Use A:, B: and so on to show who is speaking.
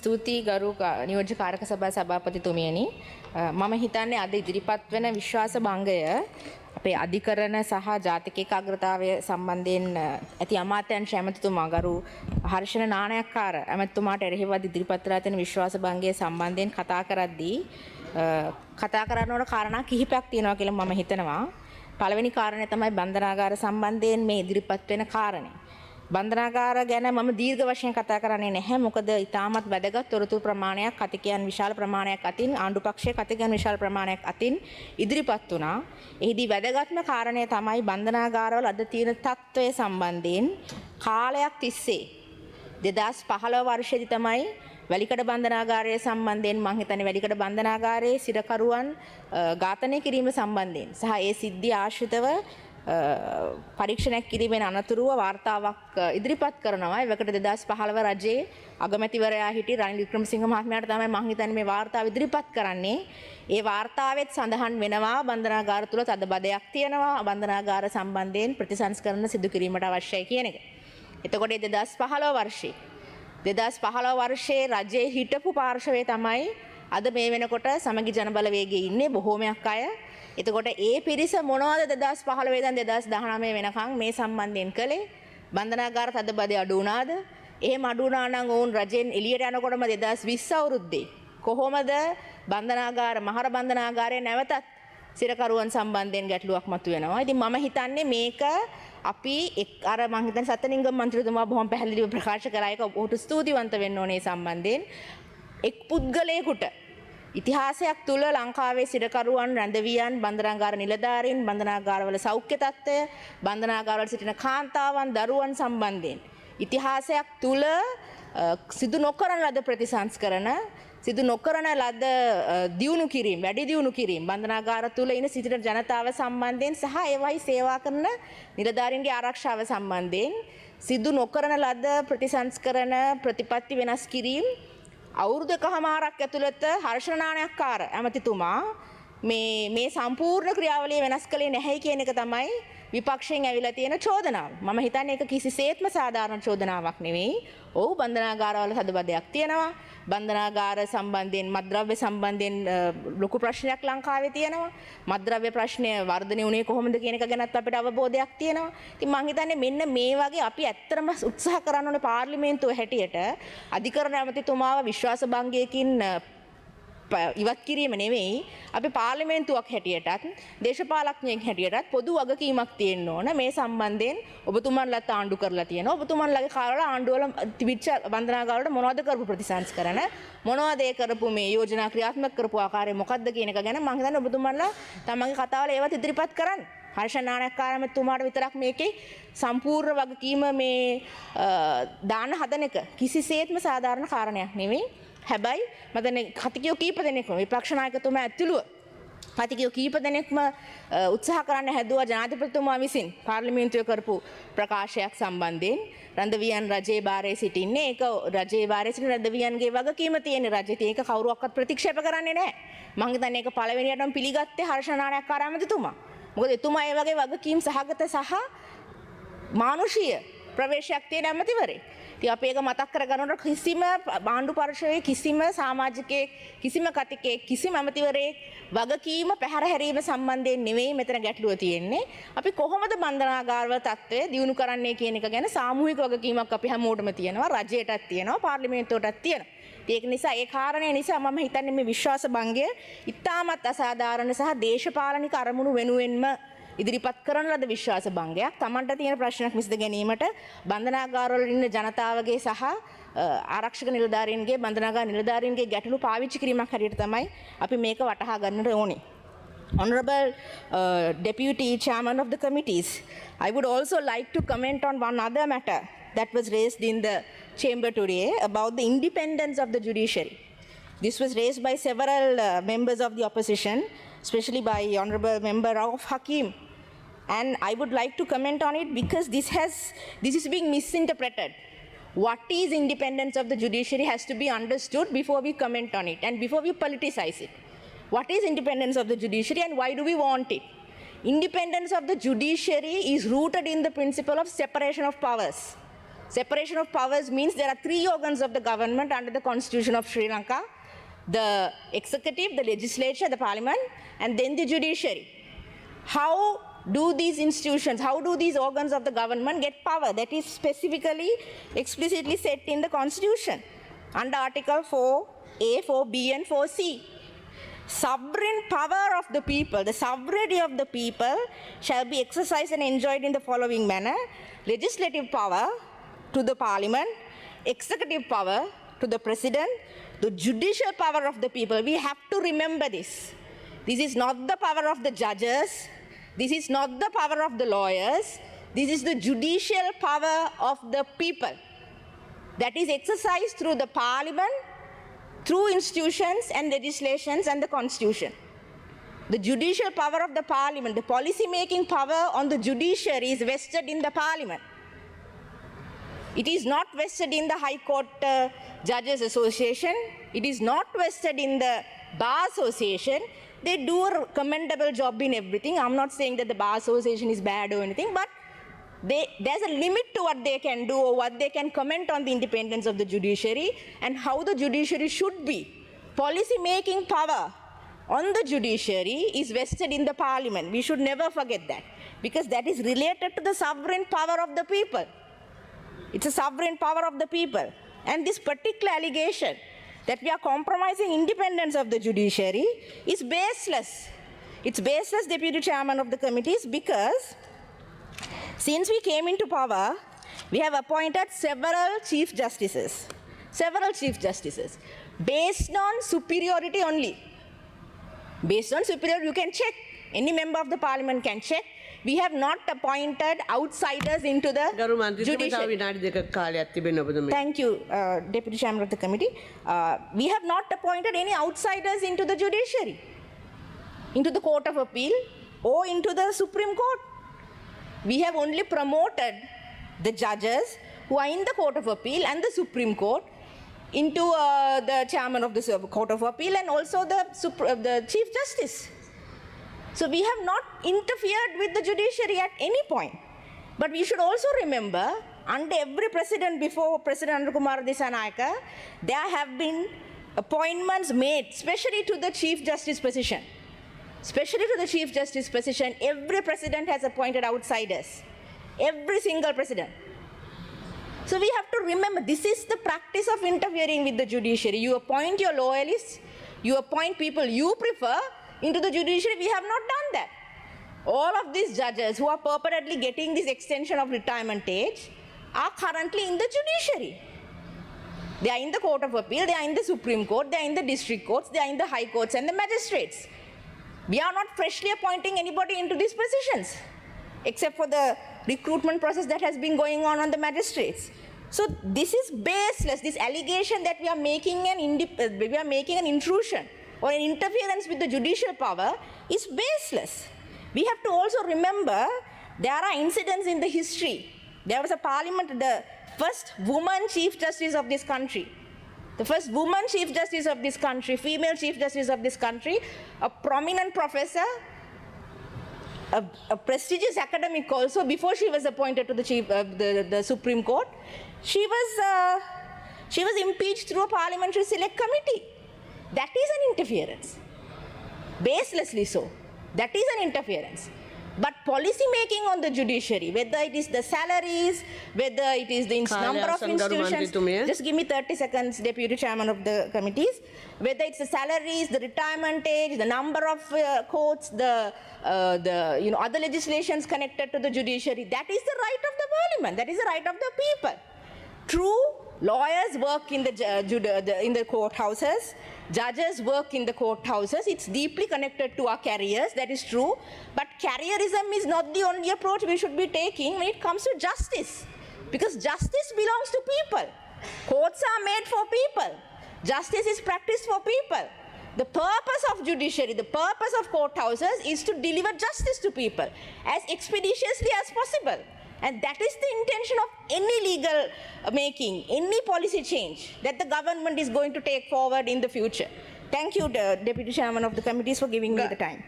A: ස්තුතියි ගරු නියෝජ්‍ය කාරක සභා සභාපතිතුමියනි මම හිතන්නේ අද ඉදිරිපත් වෙන විශ්වාස භංගය අපේ අධිකරණ සහ ජාතික ඒකාග්‍රතාවය සම්බන්ධයෙන් ඇති අමාත්‍යංශ ඇමතිතුමා ගරු හර්ෂණ නානයක්කාර ඇමතිතුමාට එරෙහිව ඉදිරිපත් කරලා තියෙන විශ්වාස භංගය සම්බන්ධයෙන් කතා කරද්දී කතා කරන්න ඕන කාරණා කිහිපයක් තියෙනවා කියලා මම හිතනවා. පළවෙනි කාරණය තමයි බන්ධනාගාර සම්බන්ධයෙන් මේ ඉදිරිපත් වෙන කාරණේ. බන්ධනාගාර ගැන මම දීර්ඝ වශයෙන් කතා කරන්නේ නැහැ. මොකද ඉතාමත් වැදගත් තොරතුරු ප්‍රමාණයක් කතිකයන් විශාල ප්‍රමාණයක් අතින් ආණ්ඩු පක්ෂයේ කතිකයන් විශාල ප්‍රමාණයක් අතින් ඉදිරිපත් වුණා. එහිදී වැදගත්ම කාරණය තමයි බන්ධනාගාරවල අද තියෙන තත්ත්වය සම්බන්ධයෙන් කාලයක් තිස්සේ 2015 වර්ෂයේදී තමයි වැලිකඩ බන්ධනාගාරය සම්බන්ධයෙන් මම හිතන්නේ වැලිකඩ බන්ධනාගාරයේ සිරකරුවන් ඝාතනය කිරීම සම්බන්ධයෙන් සහ ඒ සිද්ධිය ආශ්‍රිතව පරීක්ෂණයක් කිරීමෙන් අනතුරුව වාර්තාවක් ඉදිරිපත් කරනවා. ඒකට 2015 රජයේ අගමැතිවරයා හිටි රනිල් වික්‍රමසිංහ මහත්මයාට තමයි මම හිතන්නේ මේ වාර්තාව ඉදිරිපත් කරන්නේ. ඒ වාර්තාවෙත් සඳහන් වෙනවා බන්ධනාගාර තුල තදබදයක් තියෙනවා. බන්ධනාගාර සම්බන්ධයෙන් ප්‍රතිසංස්කරණ සිදු කිරීමට අවශ්‍යයි කියන එක. එතකොට 2015 වර්ෂයේ 2015 වර්ෂයේ රජයේ හිටපු පාර්ශවයේ තමයි අද මේ වෙනකොට සමගි ජනබලවේගයේ ඉන්නේ බොහෝමයක් අය. එතකොට ඒ පිරිස මොනවද 2015 ඉඳන් 2019 වෙනකන් මේ සම්බන්ධයෙන් කළේ? බන්ධනාගාර තදබදය අඩු වුණාද? එහෙම අඩු වුණා නම් ඔවුන් රජෙන් එළියට යනකොටම 2020 අවුරුද්දේ කොහොමද බන්ධනාගාර මහර බන්ධනාගාරයේ නැවතත් සිරකරුවන් සම්බන්ධයෙන් ගැටලුවක් මතුවෙනවා. ඉතින් මම හිතන්නේ මේක අපි අර මම හිතන්නේ සත්‍යනිංගම් මන්ත්‍රීතුමා බොහොම පැහැදිලිව ප්‍රකාශ කරා. ඒක ඔහුට ස්තුතිවන්ත වෙන්න ඕනේ සම්බන්ධයෙන්. එක් පුද්ගලයෙකුට ඉතිහාසයක් තුල ලංකාවේ සිරකරුවන් රැඳවියන් බන්ධනාගාර නිලධාරීන් බන්ධනාගාරවල සෞඛ්‍ය තත්ත්වය බන්ධනාගාරවල සිටින කාන්තාවන් දරුවන් සම්බන්ධයෙන් ඉතිහාසයක් තුල සිදු නොකරන ලද ප්‍රතිසංස්කරණ සිදු නොකරන ලද දියුණු කිරීම වැඩි දියුණු කිරීම බන්ධනාගාර තුල ඉන සිටින ජනතාව සම්බන්ධයෙන් සහ ඒවයි සේවා කරන නිලධාරීන්ගේ ආරක්ෂාව සම්බන්ධයෙන් සිදු නොකරන ලද ප්‍රතිසංස්කරණ ප්‍රතිපත්ති වෙනස් කිරීම අවුරුදු එකහමාරක් ඇතුළත හර්ෂණ නානයක්කාර ඇමතිතුමා මේ සම්පූර්ණ ක්‍රියාවලිය වෙනස් කළේ නැහැ කියන එක තමයි විපක්ෂයෙන් ඇවිල්ලා තියෙන චෝදනාව. මම හිතන්නේ ඒක කිසිසේත්ම සාධාරණ චෝදනාවක් නෙවෙයි. ඔව් බන්ධනාගාරවල තදබදයක් තියෙනවා. බන්ධනාගාර සම්බන්ධයෙන් මත්ද්‍රව්‍ය සම්බන්ධයෙන් ලොකු ප්‍රශ්නයක් ලංකාවේ තියෙනවා. මත්ද්‍රව්‍ය ප්‍රශ්නය වර්ධනය වුණේ කොහොමද කියන එක ගැනත් අපිට අවබෝධයක් තියෙනවා. ඉතින් මම හිතන්නේ මෙන්න මේ වගේ අපි ඇත්තටම උත්සාහ කරන්න ඕනේ පාර්ලිමේන්තුව හැටියට අධිකරණ ඇමතිතුමාව විශ්වාස භංගයකින් ඉවත් කිරීම නෙවෙයි අපි පාර්ලිමේන්තුවක් හැටියටත් දේශපාලඥයෙක් හැටියටත් පොදු වගකීමක් තියෙන්න ඕන මේ සම්බන්ධයෙන් ඔබතුමන්ලත් ආණ්ඩු කරලා තියෙනවා ඔබතුමන්ලගේ කාලවල ආණ්ඩුවල තිබිච්ච බන්ධනාගාරවලට මොනවද කරපු ප්‍රතිසංස්කරණ මොනවද ඒ කරපු මේ යෝජනා ක්‍රියාත්මක කරපු ආකාරය මොකක්ද කියන එක ගැන මම හිතන්නේ ඔබතුමන්ලා තමන්ගේ කතාවල ඒවත් ඉදිරිපත් කරන්න. හර්ෂණ නානයක්කාරමතුමාට විතරක් මේකේ සම්පූර්ණ වගකීම මේ දාන හදන එක කිසිසේත්ම සාධාරණ කාරණයක් නෙවෙයි. හැබැයි මම කතිකයෝ කීප දෙනෙක්ම විපක්ෂ නායකතුමා ඇතුළුව කතිකයෝ කීප දෙනෙක්ම උත්සාහ කරන්න හැදුවා ජනාධිපතිතුමා විසින් පාර්ලිමේන්තුවේ කරපු ප්‍රකාශයක් සම්බන්ධයෙන් රැඳවියන් රජයේ භාරයේ සිටින්නේ ඒක රජයේ භාරයේ සිටින රැඳවියන්ගේ වගකීම තියෙන රජයේ ඒක කවුරුවක්වත් ප්‍රතික්ෂේප කරන්නේ නැහැ. මම හිතන්නේ ඒක පළවෙනියටම පිළිගත්තේ හර්ෂණ නානයක්කාර ඇමතිතුමා. මොකද එතුමා ඒ වගේ වගකීම් සහගත සහ මානුෂීය ප්‍රවේශයක් තියෙන ඇමතිවරයෙක්. ඉතින් අපි ඒක මතක් කරගන්නකොට කිසිම ආණ්ඩු පරිශ්‍රයේ කිසිම සමාජිකයෙක් කිසිම කතිකයෙක් කිසිම ඇමතිවරයෙක් වගකීම පැහැර හැරීම සම්බන්ධයෙන් නෙවෙයි මෙතන ගැටලුව තියෙන්නේ. අපි කොහොමද බන්ධනාගාරවල තත්ත්වය දියුණු කරන්නේ කියන එක ගැන සාමූහික වගකීමක් අපි හැමෝටම තියෙනවා. රජයටත් තියෙනවා පාර්ලිමේන්තුවටත් තියෙනවා. ඒක නිසා ඒ කාරණේ නිසා මම හිතන්නේ මේ විශ්වාස භංගය ඉතාමත් අසාධාරණ සහ දේශපාලනික අරමුණු වෙනුවෙන්ම ඉදිරිපත් කරන ලද විශ්වාස භංගයක්. Tamanට තියෙන ප්‍රශ්නයක් විසඳ ගැනීමට බන්ධනාගාරවල ඉන්න ජනතාවගේ සහ ආරක්ෂක නිලධාරීන්ගේ බන්ධනාගාර නිලධාරීන්ගේ ගැටලු පාවිච්චි කිරීමක් හැටියට තමයි අපි මේක වටහා ගන්නට ඕනේ. Honorable Deputy Chairman of the committees, I would also like to comment on one other matter that was raised in the chamber today about the independence of the judiciary. This was raised by several members of the opposition, especially by Honorable Member Rauf Hakim. And I would like to comment on it because this is being misinterpreted. What is independence of the judiciary has to be understood before we comment on it and before we politicize it. What is independence of the judiciary and why do we want it? Independence of the judiciary is rooted in the principle of separation of powers. Separation of powers means there are three organs of the government under the Constitution of Sri Lanka: the executive, the legislature, the parliament, and then the judiciary. How do these institutions, how do these organs of the government get power? That is specifically, explicitly set in the Constitution under Article 4A, 4B, and 4C. Sovereign power of the people, the sovereignty of the people shall be exercised and enjoyed in the following manner: legislative power to the parliament, executive power to the president, the judicial power of the people. We have to remember this. This is not the power of the judges. This is not the power of the lawyers. This is the judicial power of the people that is exercised through the parliament, through institutions and legislations and the constitution. The judicial power of the parliament, the policy making power on the judiciary is vested in the parliament. It is not vested in the High Court Judges Association. It is not vested in the Bar Association. They do a commendable job in everything. I'm not saying that the Bar Association is bad or anything, but there's a limit to what they can do or what they can comment on the independence of the judiciary and how the judiciary should be. Policy making power on the judiciary is vested in the parliament. We should never forget that, because that is related to the sovereign power of the people. It's a sovereign power of the people. And this particular allegation that we are compromising independence of the judiciary is baseless. It's baseless, Deputy Chairman of the committees, because since we came into power, we have appointed several chief justices. Several chief justices. Based on superiority only. Based on superiority, you can check. Any member of the parliament can check. We have not appointed outsiders into the judiciary. Thank you, Deputy Chairman of the committee. We have not appointed any outsiders into the judiciary, into the Court of Appeal or into the Supreme Court. We have only promoted the judges who are in the Court of Appeal and the Supreme Court into the Chairman of the Court of Appeal and also the Chief Justice. So we have not interfered with the judiciary at any point. But we should also remember, under every president before President Andrakumara Dissanayaka, there have been appointments made, especially to the Chief Justice position. Especially to the Chief Justice position, every president has appointed outsiders. Every single president. So we have to remember, this is the practice of interfering with the judiciary. You appoint your loyalists, you appoint people you prefer into the judiciary. We have not done that. All of these judges who are purportedly getting this extension of retirement age are currently in the judiciary. They are in the Court of Appeal, they are in the Supreme Court, they are in the district courts, they are in the high courts and the magistrates. We are not freshly appointing anybody into these positions, except for the recruitment process that has been going on the magistrates. So this is baseless. This allegation that we are making an intrusion or an interference with the judicial power is baseless. We have to also remember there are incidents in the history. There was a parliament, the first woman chief justice of this country. The first woman chief justice of this country, female chief justice of this country, a prominent professor, a prestigious academic also, before she was appointed to the Supreme Court, she was impeached through a parliamentary select committee. That is an interference. Baselessly so. That is an interference. But policy making on the judiciary, whether it is the salaries, whether it is the number of institutions, just give me 30 seconds, Deputy Chairman of the committees, whether it's the salaries, the retirement age, the number of courts, the other legislations connected to the judiciary, that is the right of the parliament, that is the right of the people. True, lawyers work in the courthouses, judges work in the courthouses. It's deeply connected to our careers, that is true. But careerism is not the only approach we should be taking when it comes to justice. Because justice belongs to people. Courts are made for people. Justice is practiced for people. The purpose of judiciary, the purpose of courthouses is to deliver justice to people as expeditiously as possible. And that is the intention of any legal making, any policy change that the government is going to take forward in the future. Thank you, Deputy Chairman of the committees, for giving me the time.